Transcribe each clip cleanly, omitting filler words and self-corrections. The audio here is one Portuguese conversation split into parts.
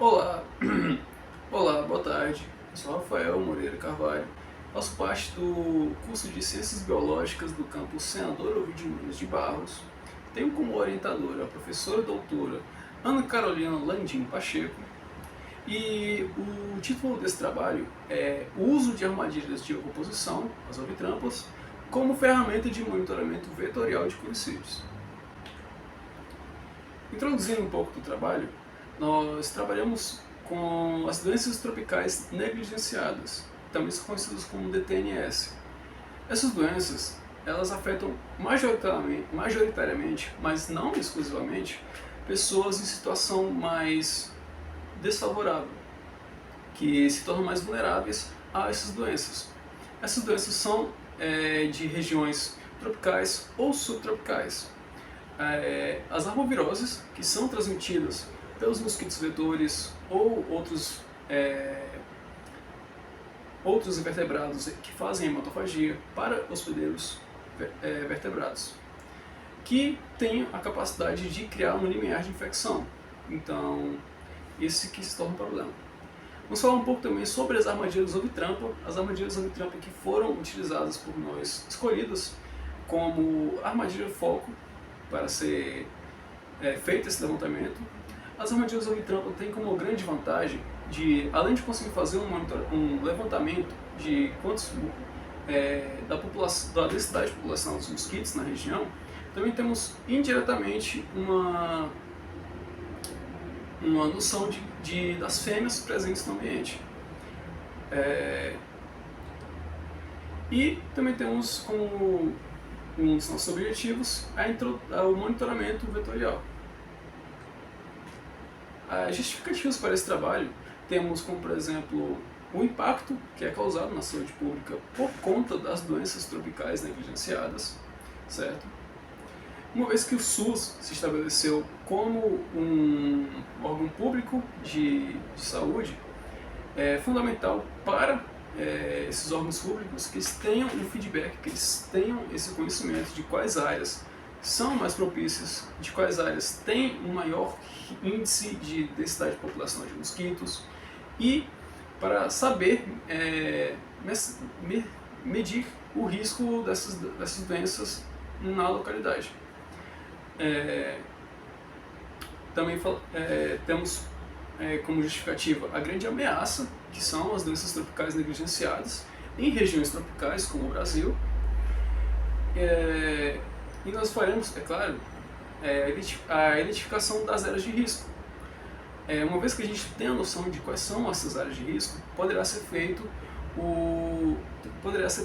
Olá, olá, boa tarde. Eu sou Rafael Moreira Carvalho, faço parte do curso de Ciências Biológicas do campus Senador Ovidio Nunes de Barros. Tenho como orientadora a professora doutora Ana Carolina Landim Pacheco e o título desse trabalho é O uso de armadilhas de oposição, as ovitrampas, como ferramenta de monitoramento vetorial de curicídios. Introduzindo um pouco do trabalho, nós trabalhamos com as doenças tropicais negligenciadas, também são conhecidas como DTNS. Essas doenças, elas afetam majoritariamente, mas não exclusivamente, pessoas em situação mais desfavorável, que se tornam mais vulneráveis a essas doenças. Essas doenças são de regiões tropicais ou subtropicais. As arboviroses, que são transmitidas pelos mosquitos vetores ou outros invertebrados que fazem hematofagia para hospedeiros vertebrados, que têm a capacidade de criar um limiar de infecção. Então, esse que se torna um problema. Vamos falar um pouco também sobre as armadilhas ovitrampa, as armadilhas ovitrampa que foram utilizadas por nós, escolhidas como armadilha foco para ser feito esse levantamento. As armadilhas ovitrampa têm como grande vantagem de, além de conseguir fazer um levantamento de quantos da densidade populacional dos mosquitos na região, também temos indiretamente uma noção das fêmeas presentes no ambiente. E também temos como um dos nossos objetivos o monitoramento vetorial. As justificativas para esse trabalho temos como, por exemplo, o impacto que é causado na saúde pública por conta das doenças tropicais negligenciadas, certo? Uma vez que o SUS se estabeleceu como um órgão público de saúde, é fundamental para esses órgãos públicos que eles tenham um feedback, que eles tenham esse conhecimento de quais áreas são mais propícias, de quais áreas têm um maior índice de densidade populacional de mosquitos, e para saber medir o risco dessas doenças na localidade. Também temos como justificativa a grande ameaça, que são as doenças tropicais negligenciadas em regiões tropicais como o Brasil. E nós faremos, é claro, a identificação das áreas de risco. Uma vez que a gente tem a noção de quais são essas áreas de risco, poderá ser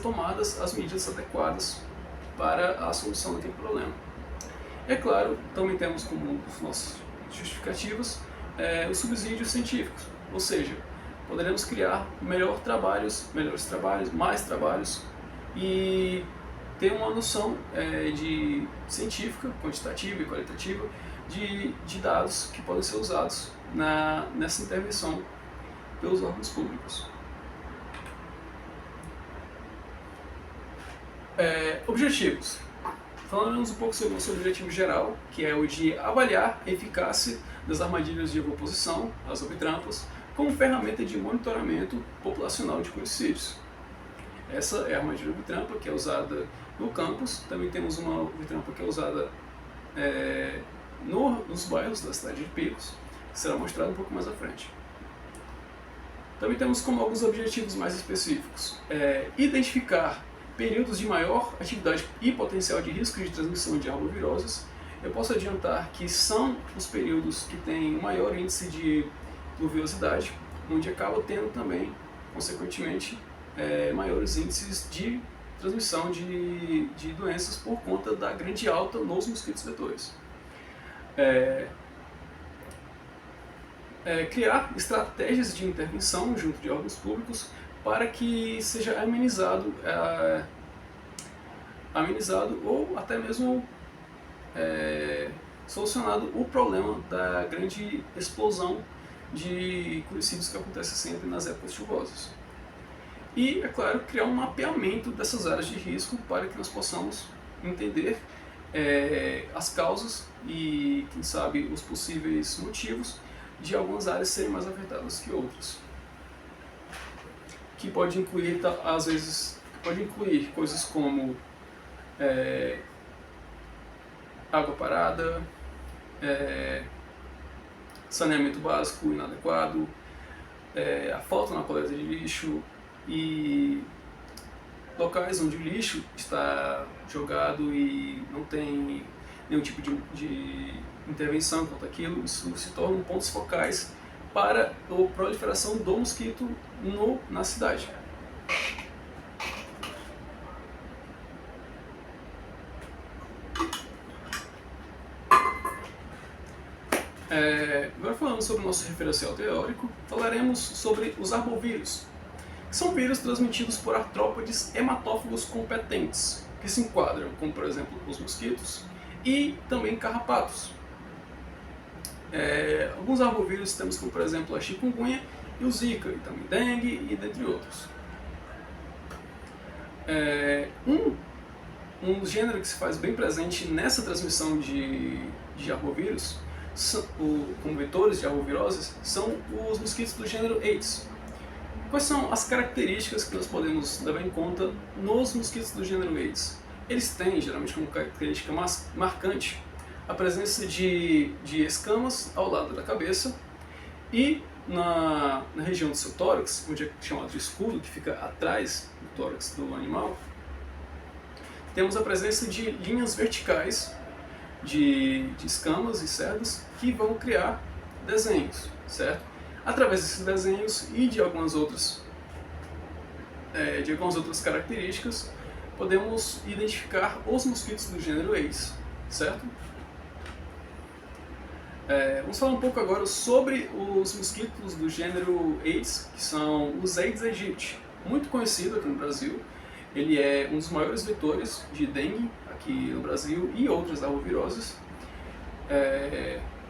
tomadas as medidas adequadas para a solução daquele problema. É claro, também temos como um dos nossos justificativos os subsídios científicos, ou seja, poderemos criar melhores trabalhos, mais trabalhos, e ter uma noção científica, quantitativa e qualitativa de dados que podem ser usados nessa intervenção pelos órgãos públicos. Objetivos. Falamos um pouco sobre o nosso objetivo geral, que é o de avaliar a eficácia das armadilhas de ovoposição, as ovitrampas, como ferramenta de monitoramento populacional de curicídios. Essa é a armadilha ovitrampa, que é usada no campus. Também temos uma ovitrampa que é usada nos bairros da cidade de Picos, que será mostrado um pouco mais à frente. Também temos como alguns objetivos mais específicos: identificar períodos de maior atividade e potencial de risco de transmissão de arboviroses. Eu posso adiantar que são os períodos que têm maior índice de pluviosidade, onde acaba tendo também, consequentemente, maiores índices de transmissão de doenças por conta da grande alta nos mosquitos vetores. Criar estratégias de intervenção junto de órgãos públicos para que seja amenizado ou até mesmo solucionado o problema da grande explosão de curicídios que acontece sempre nas épocas chuvosas. E, é claro, criar um mapeamento dessas áreas de risco para que nós possamos entender as causas e, quem sabe, os possíveis motivos de algumas áreas serem mais afetadas que outras. Que pode incluir, às vezes, coisas como água parada, saneamento básico inadequado, a falta na coleta de lixo e locais onde o lixo está jogado e não tem nenhum tipo de intervenção contra aquilo. Isso se tornam pontos focais para a proliferação do mosquito na cidade. Agora falando sobre o nosso referencial teórico, falaremos sobre os arbovírus, que são vírus transmitidos por artrópodes hematófagos competentes, que se enquadram como, por exemplo, os mosquitos e também carrapatos. Alguns arbovírus temos como, por exemplo, a chikungunya e o zika, e também dengue, e dentre outros. Um gênero que se faz bem presente nessa transmissão de arbovírus, como vetores de arboviroses, são os mosquitos do gênero Aedes. Quais são as características que nós podemos levar em conta nos mosquitos do gênero Aedes? Eles têm, geralmente, como característica marcante a presença de escamas ao lado da cabeça e na região do seu tórax, onde é chamado de escudo, que fica atrás do tórax do animal, temos a presença de linhas verticais de escamas e cerdas que vão criar desenhos, certo? Através desses desenhos e de algumas outras características, podemos identificar os mosquitos do gênero Aedes, certo? Vamos falar um pouco agora sobre os mosquitos do gênero Aedes, que são os Aedes aegypti, muito conhecido aqui no Brasil. Ele é um dos maiores vetores de dengue aqui no Brasil e outras arboviroses.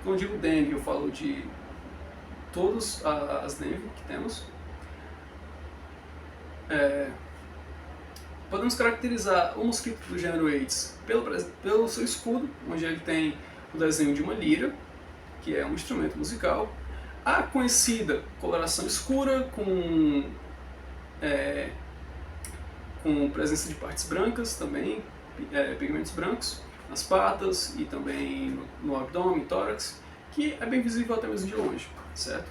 Quando eu digo dengue, eu falo de todas as dengue que temos. Podemos caracterizar o mosquito do gênero Aedes pelo seu escudo, onde ele tem o desenho de uma lira, que é um instrumento musical, a conhecida coloração escura com presença de partes brancas também, pigmentos brancos nas patas e também no abdômen, tórax, que é bem visível até mesmo de longe, certo?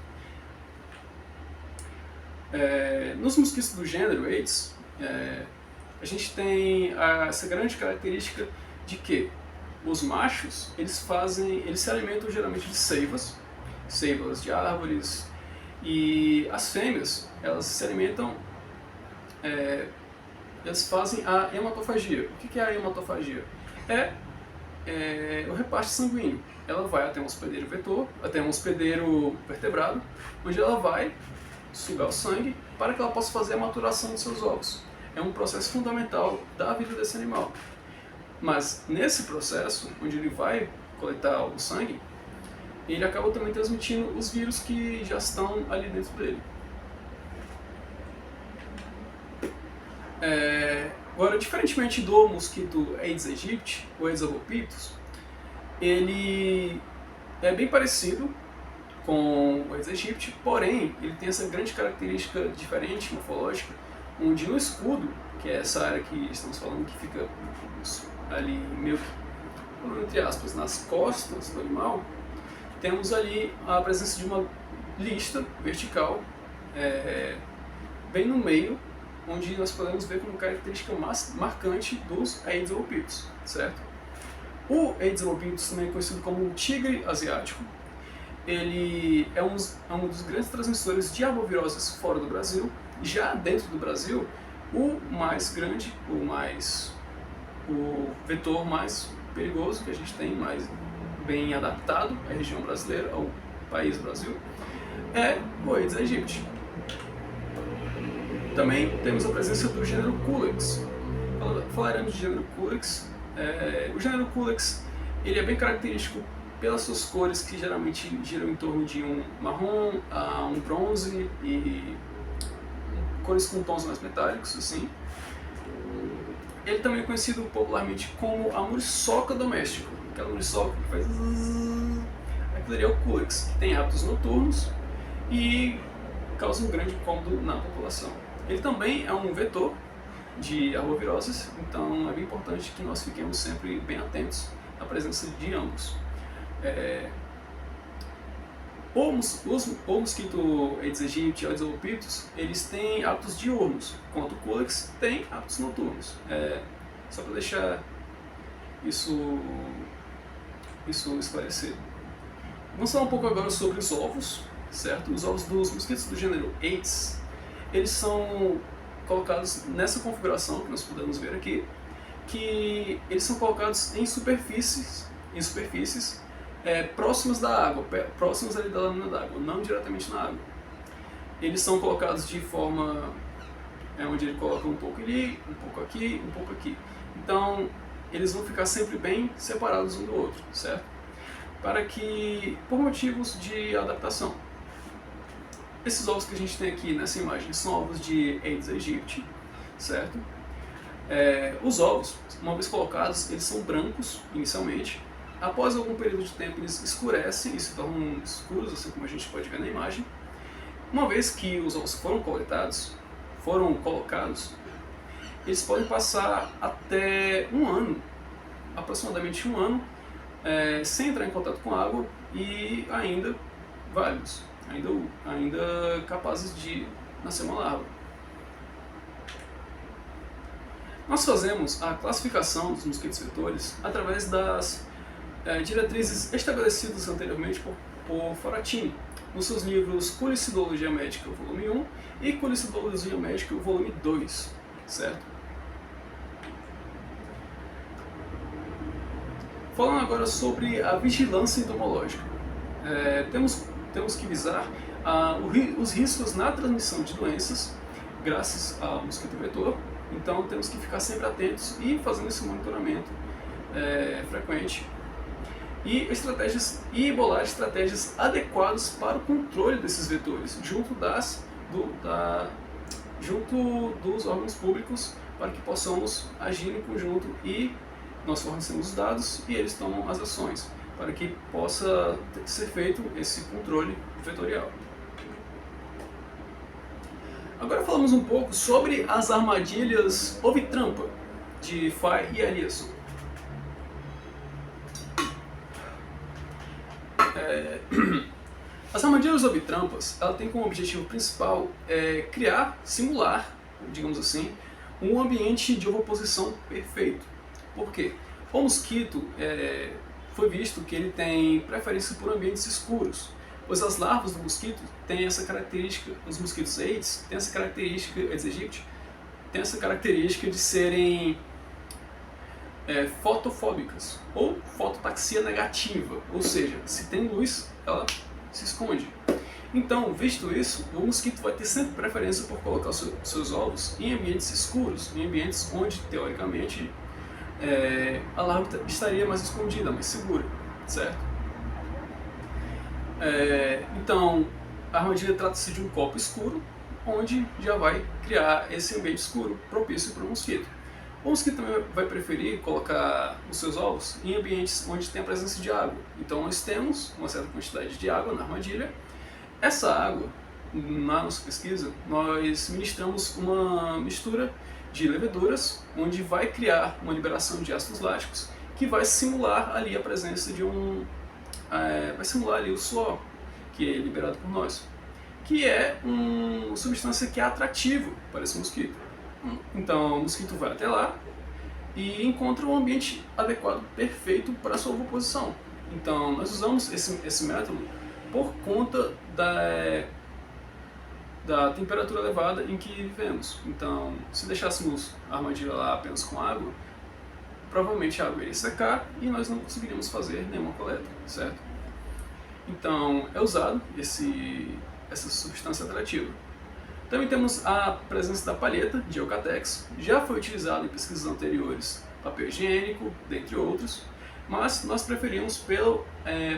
Nos mosquitos do gênero Aedes, a gente tem essa grande característica de que os machos, eles se alimentam geralmente de seivas de árvores, e as fêmeas, elas se alimentam, elas fazem a hematofagia. O que é a hematofagia? O repaste sanguíneo. Ela vai até um hospedeiro vetor, até um hospedeiro vertebrado, onde ela vai sugar o sangue para que ela possa fazer a maturação dos seus ovos. É um processo fundamental da vida desse animal. Mas nesse processo, onde ele vai coletar o sangue, ele acaba também transmitindo os vírus que já estão ali dentro dele. Agora, diferentemente do mosquito Aedes aegypti, ou Aedes albopictus, ele é bem parecido com o Aedes aegypti, porém ele tem essa grande característica diferente, morfológica, onde no escudo, que é essa área que estamos falando, que fica ali meio que, entre aspas, nas costas do animal, temos ali a presença de uma lista vertical bem no meio, onde nós podemos ver como característica marcante dos Aedes albopictus, certo? O Aedes albopictus, também conhecido como o tigre asiático, ele é um dos grandes transmissores de arboviroses fora do Brasil. Já dentro do Brasil, o mais grande, o vetor mais perigoso que a gente tem, mais bem adaptado à região brasileira, ao país Brasil, é o Aedes aegypti. Também temos a presença do gênero Culex. Falaremos de gênero Culex. O gênero Culex, ele é bem característico pelas suas cores, que geralmente giram em torno de um marrom a um bronze e cores com tons mais metálicos, assim. Ele também é conhecido popularmente como a muriçoca doméstica, aquela muriçoca que faz Neisseria culex, que tem hábitos noturnos e causa um grande incômodo na população. Ele também é um vetor de arboviroses, então é bem importante que nós fiquemos sempre bem atentos à presença de ambos. O mosquito Aedes aegypti e Aedes albopictus, eles têm hábitos diurnos, enquanto o culex tem hábitos noturnos. Só para deixar isso esclarecido. Vamos falar um pouco agora sobre os ovos, certo? Os ovos dos mosquitos do gênero Aedes, eles são colocados nessa configuração que nós podemos ver aqui, que eles são colocados em superfícies próximas da água, próximas ali da lâmina d'água, não diretamente na água. Eles são colocados de forma onde ele coloca um pouco ali, um pouco aqui, um pouco aqui. Então, eles vão ficar sempre bem separados um do outro, certo? Para que, por motivos de adaptação. Esses ovos que a gente tem aqui nessa imagem são ovos de Aedes aegypti, certo? Os ovos, uma vez colocados, eles são brancos inicialmente. Após algum período de tempo eles escurecem e se tornam escuros, assim como a gente pode ver na imagem. Uma vez que os ovos foram colocados, eles podem passar até um ano, aproximadamente um ano, sem entrar em contato com água e ainda válidos, ainda capazes de nascer uma larva. Nós fazemos a classificação dos mosquitos vetores através das diretrizes estabelecidas anteriormente por Foratini, nos seus livros Culicidologia Médica, volume 1 e Culicidologia Médica, volume 2, certo? Falando agora sobre a vigilância entomológica. Temos que visar os riscos na transmissão de doenças graças ao mosquito vetor, então temos que ficar sempre atentos e fazendo esse monitoramento frequente e bolar estratégias adequadas para o controle desses vetores junto dos órgãos públicos, para que possamos agir em conjunto e nós fornecemos os dados e eles tomam as ações, para que possa ser feito esse controle vetorial. Agora falamos um pouco sobre as armadilhas ovitrampa de Fay e Eliasson. As armadilhas ovitrampas, ela tem como objetivo principal simular, digamos assim, um ambiente de ovoposição perfeito. Por quê? O mosquito foi visto que ele tem preferência por ambientes escuros, pois as larvas do mosquito têm essa característica, os mosquitos Aedes têm essa característica, Aedes aegypti, tem essa característica de serem fotofóbicas ou fototaxia negativa, ou seja, se tem luz, ela se esconde. Então, visto isso, o mosquito vai ter sempre preferência por colocar seus ovos em ambientes escuros, em ambientes onde, teoricamente, a larva estaria mais escondida, mais segura, certo? Então, a armadilha trata-se de um copo escuro, onde já vai criar esse ambiente escuro propício para o mosquito. O mosquito também vai preferir colocar os seus ovos em ambientes onde tem a presença de água. Então nós temos uma certa quantidade de água na armadilha. Essa água, na nossa pesquisa, nós ministramos uma mistura de leveduras, onde vai criar uma liberação de ácidos láticos, que vai simular ali a presença de vai simular ali o suor, que é liberado por nós, que é uma substância que é atrativa para esse mosquito. Então o mosquito vai até lá e encontra um ambiente adequado, perfeito para a sua ovoposição. Então nós usamos esse método por conta da temperatura elevada em que vivemos. Então, se deixássemos a armadilha lá apenas com água, provavelmente a água iria secar e nós não conseguiríamos fazer nenhuma coleta, certo? Então é usado essa substância atrativa. Também temos a presença da palheta de Eucatex, já foi utilizado em pesquisas anteriores, papel higiênico, dentre outros, mas nós preferimos pela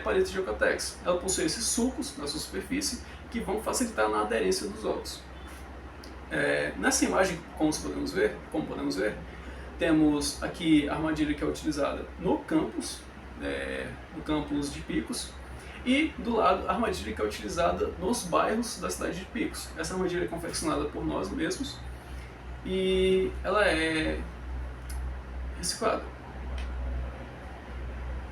palheta de Eucatex. Ela possui esses sulcos na sua superfície que vão facilitar na aderência dos ovos. Nessa imagem, como podemos ver, temos aqui a armadilha que é utilizada no campus de picos. E do lado, a armadilha que é utilizada nos bairros da cidade de Picos. Essa armadilha é confeccionada por nós mesmos e ela é reciclada.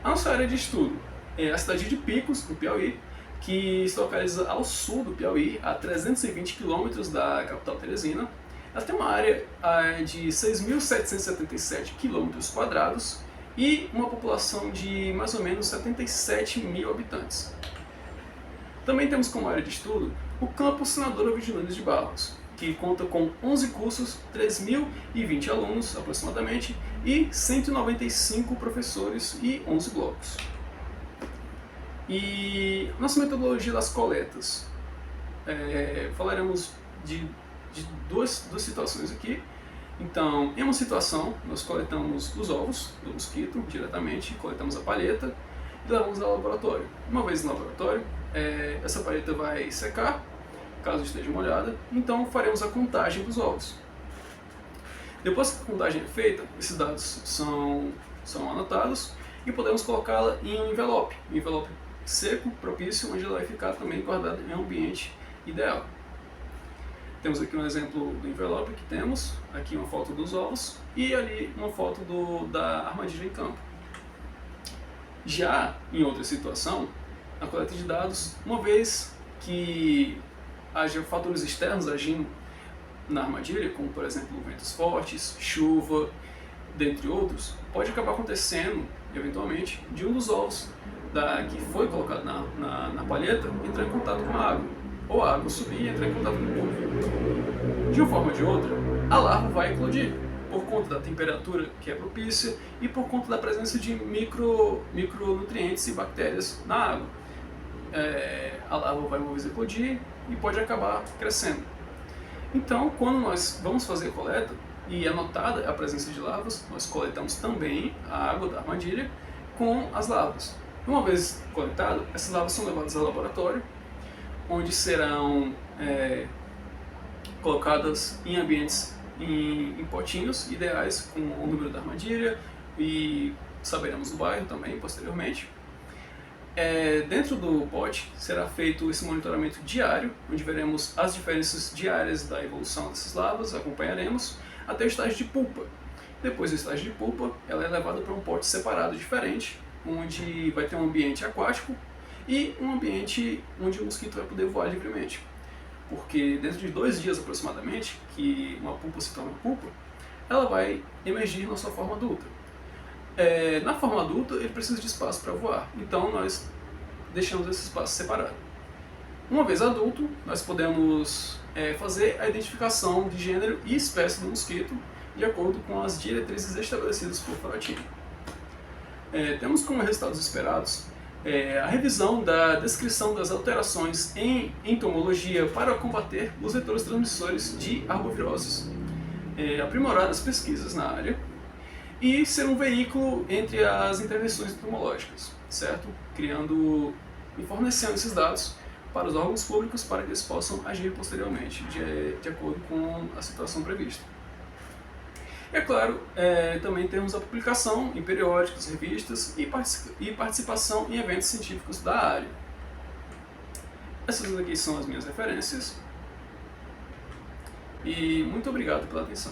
A nossa área de estudo é a cidade de Picos, no Piauí, que se localiza ao sul do Piauí, a 320 quilômetros da capital Teresina. Ela tem uma área de 6.777 quilômetros quadrados e uma população de mais ou menos 77 mil habitantes. Também temos como área de estudo o campus Senador Ovidio Nunes de Barros, que conta com 11 cursos, 3.020 alunos aproximadamente e 195 professores e 11 blocos. E nossa metodologia das coletas, falaremos de duas situações aqui. Então, em uma situação, nós coletamos os ovos do mosquito diretamente, coletamos a palheta e levamos ao laboratório. Uma vez no laboratório, essa palheta vai secar, caso esteja molhada, então faremos a contagem dos ovos. Depois que a contagem é feita, esses dados são anotados e podemos colocá-la em um envelope seco, propício, onde ela vai ficar também guardada em um ambiente ideal. Temos aqui um exemplo do envelope que temos, aqui uma foto dos ovos e ali uma foto da armadilha em campo. Já em outra situação, a coleta de dados, uma vez que haja fatores externos agindo na armadilha, como por exemplo ventos fortes, chuva, dentre outros, pode acabar acontecendo, eventualmente, de um dos ovos que foi colocado na palheta entrar em contato com a água, ou a água subir e entrar em contato com o polvo. De uma forma ou de outra, a larva vai eclodir, por conta da temperatura que é propícia e por conta da presença de micronutrientes e bactérias na água. A larva vai uma vez eclodir e pode acabar crescendo. Então, quando nós vamos fazer a coleta e é notada a presença de larvas, nós coletamos também a água da armadilha com as larvas. Uma vez coletado, essas larvas são levadas ao laboratório, onde serão colocadas em ambientes em potinhos ideais com o número da armadilha e saberemos o bairro também posteriormente. Dentro do pote será feito esse monitoramento diário, onde veremos as diferenças diárias da evolução dessas larvas, acompanharemos até o estágio de pupa. Depois do estágio de pupa, ela é levada para um pote separado diferente, onde vai ter um ambiente aquático e um ambiente onde o mosquito vai poder voar livremente. Porque dentro de 2 dias aproximadamente, que uma pupa se torna pupa, ela vai emergir na sua forma adulta. Na forma adulta, ele precisa de espaço para voar, então nós deixamos esse espaço separado. Uma vez adulto, nós podemos fazer a identificação de gênero e espécie do mosquito, de acordo com as diretrizes estabelecidas por Faratini. Temos como resultados esperados a revisão da descrição das alterações em entomologia para combater os vetores transmissores de arboviroses, aprimorar as pesquisas na área e ser um veículo entre as intervenções entomológicas, certo? Criando e fornecendo esses dados para os órgãos públicos para que eles possam agir posteriormente, de acordo com a situação prevista. E, é claro, também temos a publicação em periódicos, revistas e participação em eventos científicos da área. Essas aqui são as minhas referências e muito obrigado pela atenção.